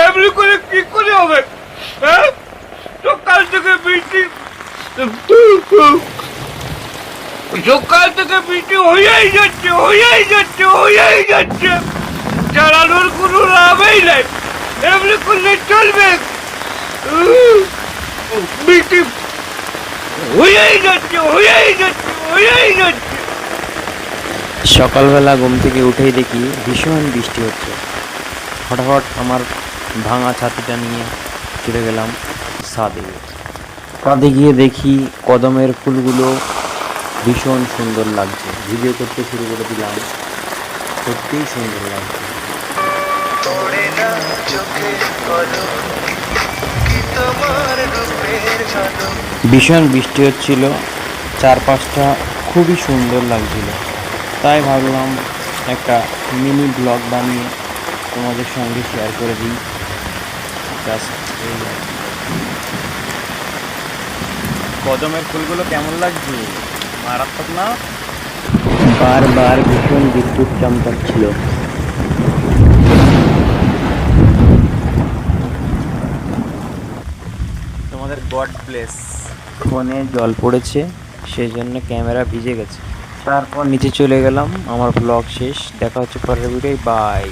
এমনি করে কি করে হবে? হ্যাঁ, সকাল থেকে বৃষ্টি, সকাল থেকে বৃষ্টি হয়েই যাচ্ছে, হয়েই যাচ্ছে, হয়েই যাচ্ছে, চালানোর কোনো লাভই নাই। এমনি করলে চলবে? বৃষ্টি হয়েই যাচ্ছে, হয়েই যাচ্ছে, হয়েই যাচ্ছে। সকালবেলা ঘুম থেকে উঠেই দেখি ভীষণ বৃষ্টি হচ্ছে। হঠাৎ আমার ভাঙা ছাতিটা নিয়ে চলে গেলাম ছাদে। ছাদে গিয়ে দেখি কদমের ফুলগুলো ভীষণ সুন্দর লাগছে। ভিডিও করতে শুরু করে দিলাম, সত্যিই সুন্দর লাগছে। ভীষণ বৃষ্টি হচ্ছিল, চারপাশটা খুবই সুন্দর লাগছিল। তাই ভাবলাম একটা মিনি ব্লগ বানিয়ে তোমাদের সঙ্গে শেয়ার করে দিই। জাস্ট এই আর কি। কদমের ফুলগুলো কেমন লাগছে? মারাত্মক না? বারবার ভীষণ বিদ্যুৎ চমকাচ্ছিল। তোমাদের গড ব্লেস। ফোনে জল পড়েছে, সেই জন্য ক্যামেরা ভিজে গেছে। তারপর নিচে চলে গেলাম। আমার ব্লগ শেষ। দেখা হচ্ছে পরের ভিডিও। বাই।